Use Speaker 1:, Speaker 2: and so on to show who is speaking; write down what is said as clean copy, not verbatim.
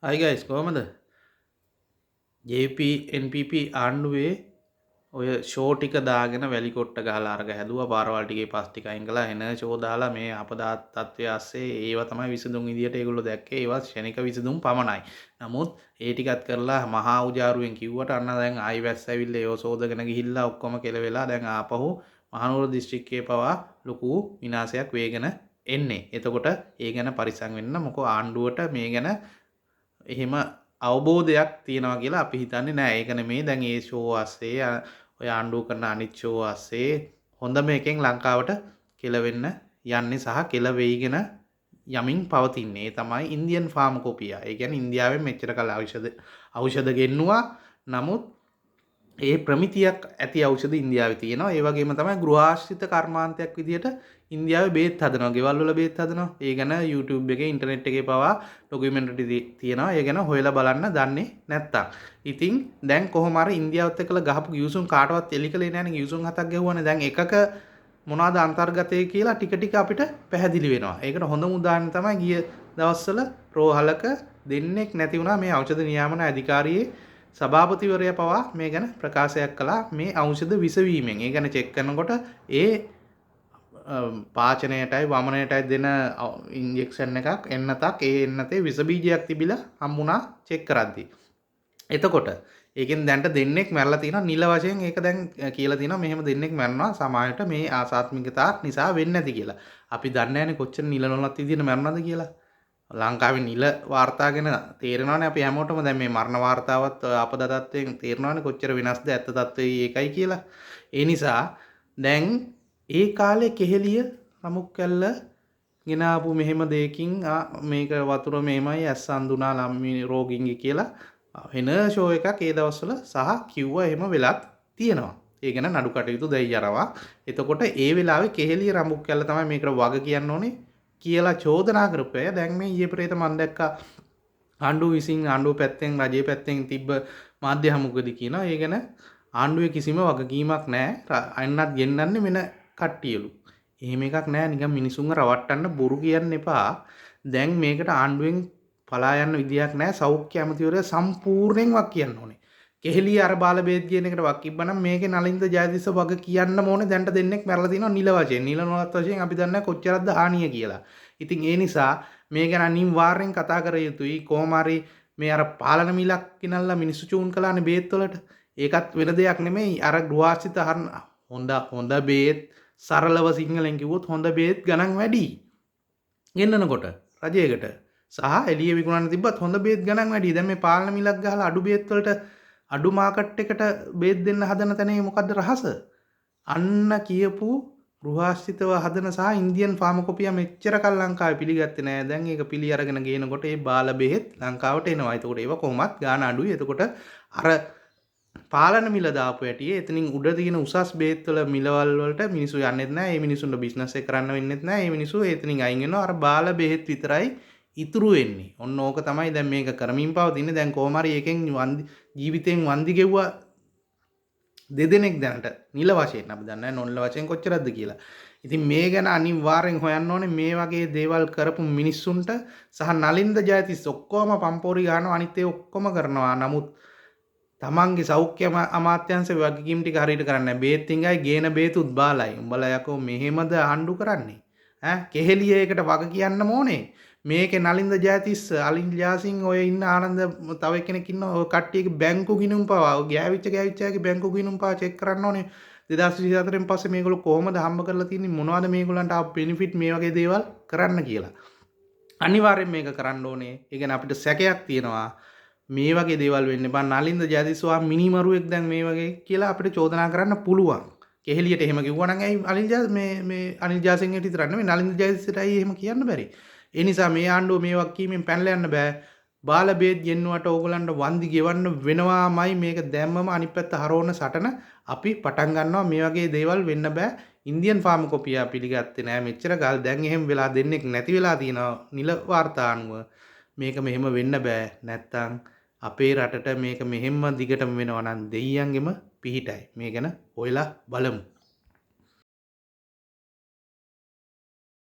Speaker 1: Hi guys, කොහමද? JP NPP ආණ්ඩුවේ ඔය ෂෝ ටික දාගෙන වැලි කොට්ට ගහලා අරග හැදුවා පාරවල් ටිකේ පස් ටික අයින් කළා එන ෂෝ දාලා මේ අපදාත් තත්ත්වය ASCII ඒවා තමයි විසඳුම් විදියට ඒගොල්ලෝ දැක්කේ ඒවා ෂණික විසඳුම් පමණයි. නමුත් ඒ ටිකත් කරලා මහා උජාරුවෙන් කිව්වට අන්න දැන් ආයි වැස්ස ඇවිල්ලා ඒව සෝදගෙන ගිහිල්ලා ඔක්කොම කෙලවෙලා දැන් ආපහු මහනුවර දිස්ත්‍රික්කයේ පවා ලොකු විනාශයක් වේගෙන එන්නේ. එතකොට ඒ ගැන පරිස්සම් වෙන්න මොකෝ ආණ්ඩුවට මේ ගැන එහෙම අවබෝධයක් තියෙනවා කියලා අපි හිතන්නේ නැහැ. ඒක නෙමෙයි දැන් ඒ ෂෝ ASCII ඔය ආණ්ඩුව කරන අනිත් ෂෝ ASCII හොඳම එකෙන් ලංකාවට කෙලවෙන්න යන්නේ සහ කෙලවෙයිගෙන යමින් පවතින්නේ. ඒ තමයි ඉන්දියන් ෆාමකෝපියා. ඒ කියන්නේ ඉන්දියාවෙන් මෙච්චර කල ඖෂධ ගෙන්නුවා. නමුත් ඒ ප්‍රමිතියක් ඇති ඖෂධ ඉන්දියාවේ තියෙනවා. ඒ වගේම තමයි ගෘහාශ්‍රිත කර්මාන්තයක් විදියට ඉන්දියාවේ බේත් හදනවා. ගෙවල් වල බේත් හදනවා. ඒ ගැන YouTube එකේ ඉන්ටර්නෙට් එකේ පවා ඩොකියුමෙන්ටරි තියෙනවා. ඒ ගැන හොයලා බලන්න දන්නේ නැත්තම්. ඉතින් දැන් කොහොම හරි ඉන්දියාවත් එක්කලා ගහපු ගිවිසුම් කාටවත් එලි කලේ නැහැනේ. ගිවිසුම් හතක් ගැහුවානේ. දැන් එකක මොනවද අන්තර්ගතය කියලා ටික ටික අපිට පැහැදිලි වෙනවා. ඒකට හොඳම උදාහරණය තමයි ගිය දවස්වල රෝහලක දෙන්නෙක් නැති වුණා මේ ඖෂධ නියාමන අධිකාරියේ සභාපතිවරයා පවා මේ ගැන ප්‍රකාශයක් කළා මේ ඖෂධ විසවීමෙන්. ඒ ගැන චෙක් කරනකොට ඒ පාචනයටයි වමනයටයි දෙන ඉන්ජෙක්ෂන් එකක් එන්නතක් ඒ එන්නතේ විස බීජයක් තිබිලා හම්බුණා චෙක් කරද්දී. එතකොට ඒකෙන් දැන්ට දෙන්නෙක් මැරලා තියෙනවා නිල වශයෙන් ඒක දැන් කියලා තියෙනවා මෙහෙම දෙන්නෙක් මැරනවා සමාජයට මේ ආසාත්මිකතා නිසා වෙන්නේ නැති කියලා. අපි දන්නේ නැහැනේ කොච්චර නිල නොලත් විදියට මැරුණාද කියලා. ලංකාවේ නිල වාර්තා ගැන තේරෙනවානේ අපි හැමෝටම දැන් මේ මරණ වාර්තාවත් අපද තත්ත්වයෙන් තේරෙනවානේ කොච්චර වෙනස්ද ඇත්ත තත්ත්වය ඒකයි කියලා. ඒ නිසා දැන් ඒ කාලේ කෙහෙලිය රමුක් කැල්ල ගෙනාපු මෙහෙම දෙයකින් මේක වතුර මෙහෙමයි ඇස් අඳුනා ළම්මි රෝගින්ගේ කියලා වෙන ෂෝ එකක් ඒ දවස්වල සහ කිව්වා එහෙම වෙලත් තියෙනවා. ඒ ගැන නඩු කටයුතු දැයි යනවා. එතකොට ඒ වෙලාවේ කෙහෙලිය රමුක් කැල්ල තමයි මේකට වග කියන්න ඕනේ කියලා චෝදනා කරපු අය දැන් මේ ඊයේ පෙරේත මම දැක්කා ආණ්ඩුව විසින් ආණ්ඩුව පැත්තෙන් රජයේ පැත්තෙන් තිබ්බ මාධ්‍ය හමුවකදී කියනවා ඒ ගැන ආණ්ඩුවේ කිසිම වගකීමක් නැහැ අන්නත් ගෙන්නන්නේ වෙන කට්ටියලු. එහෙම එකක් නැහැ නිකන් මිනිසුන්ව රවට්ටන්න බොරු කියන්න එපා. දැන් මේකට ආණ්ඩුවෙන් පලා යන්න විදියක් නැහැ. සෞඛ්‍ය ඇමතිවරයා සම්පූර්ණයෙන් වක් කියන්න ඕනේ. කෙහෙලිය අර බාල බේත් කියන එකට වක් කිව්වනම් මේකේ නලින්ද ජයතිස්ස වග කියන්න ඕනේ. දැන්ට දෙන්නෙක් මැරලා තිනවා නිල වශයෙන්. නිල නොලත් වශයෙන් අපි දන්නේ කොච්චරක්ද හානිය කියලා. ඉතින් ඒ නිසා මේ ගැන අනිවාර්යෙන් කතා කර යුතුයි. කොහොම හරි මේ අර පාලන මිලක් කිනල්ලා මිනිස්සු චූන් කළානේ බේත් වලට. ඒකත් වෙන දෙයක් නෙමෙයි. අර ගෘහාශ්‍රිත හොඳ බේත් සරලව සිංහලෙන් කිව්වොත් හොඳ බේත් ගණන් වැඩි. ගෙන්නනකොට රජයකට සහ එළිය විකුණන්න තිබ්බත් හොඳ බේත් ගණන් වැඩි. දැන් මේ පාලන මිලක් ගහලා අඩු බේත් වලට අඩු මාකට් එකට බේත් දෙන්න හදන තැනේ මොකද්ද රහස? අන්න කියපු ගෘහාශ්‍රිතව හදන සහ ඉන්දියන් ෆාමකෝපියා මෙච්චර කල් ලංකාවේ පිළිගත්තේ නෑ. දැන් ඒක පිළි අරගෙන ගේනකොට ඒ බාල බෙහෙත් ලංකාවට එනවා. එතකොට ඒව කොහොමත් ගාන අඩුයි. එතකොට අර පාලන මිල දාපු හැටියේ එතනින් උඩ තියෙන උසස් බේත් වල මිලවල් වලට මිනිස්සු යන්නෙත් නෑ. ඒ මිනිස්සුන්ට බිස්නස් එක කරන්න වෙන්නෙත් නෑ. ඒ මිනිස්සු එතනින් අයින් වෙනවා. අර බාල බෙහෙත් විතරයි ඉතුරු වෙන්නේ. ඔන්න ඕක තමයි දැන් මේක කරමින් පවතින්නේ. දැන් කොහොම හරි එකෙන් ජීවිතෙන් වන්දි ගෙව්වා දෙදෙනෙක් දැනට නිල වශයෙන්. අපි දන්නේ නැහැ නොනිල වශයෙන් කොච්චරද කියලා. ඉතින් මේ ගැන අනිවාර්යෙන් හොයන්න ඕනේ. මේ වගේ දේවල් කරපු මිනිස්සුන්ට සහ නලින්ද ජයතිස් ඔක්කොම පම්පෝරි ගන්නවා අනිත් ඒ ඔක්කොම කරනවා. නමුත් තමන්ගේ සෞඛ්‍ය අමාත්‍යාංශ වගකීම් ටික හරියට කරන්නේ නැහැ. බේත් ටිකයි ගේන බේතුත් බාලයි. උඹලා යකෝ මෙහෙමද ආණ්ඩු කරන්නේ? කෙහෙලිය එකට වග කියන්න ඕනේ. මේකේ නලින්ද ජයතිස්ස අලින් යාසින් ඔය ඉන්න ආනන්ද තව කෙනෙක් ඉන්නවා ඔය කට්ටියගේ බැංකු ගිණුම් පවා ගෑවිච්ච අයගේ බැංකු ගිණුම් පවා චෙක් කරන්න ඕනේ 2024න් පස්සේ මේගොල්ලෝ කොහොමද හම්බ කරලා තින්නේ මොනවද මේගොල්ලන්ට ආපු බෙනිෆිට් මේ වගේ දේවල් කරන්න කියලා අනිවාර්යෙන් මේක කරන්න ඕනේ ඒ කියන්නේ අපිට සැකයක් තියෙනවා මේ වගේ දේවල් වෙන්න බෑ නලින්ද ජයතිස්වා මිනිමරුවෙක් දැන් මේ වගේ කියලා අපිට චෝදනා කරන්න පුළුවන් කෙහෙලියට එහෙම කිව්වා නම් ඇයි අනිල් ජාසිං හිටිය විතරක් නෙමෙයි නලින්ද ජයතිස්සටයි එහෙම කියන්න බැරි ඒ නිසා මේ ආණ්ඩුව මේ වක්කීමෙන් පැනලා යන්න බෑ. බාල බේත් ගෙන්නුවට ඕගලන්ට වන්දි ගෙවන්න වෙනවාමයි මේක දැම්මම අනිත් පැත්ත හරවන සටන අපි පටන් ගන්නවා මේ වගේ දේවල් වෙන්න බෑ. ඉන්දියන් ෆාමකෝපියා පිළිගත්තේ නෑ මෙච්චර කාල දැන් එහෙම වෙලා දෙන්නෙක් නැති වෙලා තියෙනවා නිල වාර්තා අනුව. මේක මෙහෙම වෙන්න බෑ. නැත්තම් අපේ රටට මේක මෙහෙම දිගටම වෙනවා නම් දෙයියන්ගෙම පිහිටයි. මේ ගැන ඔයලා බලමු.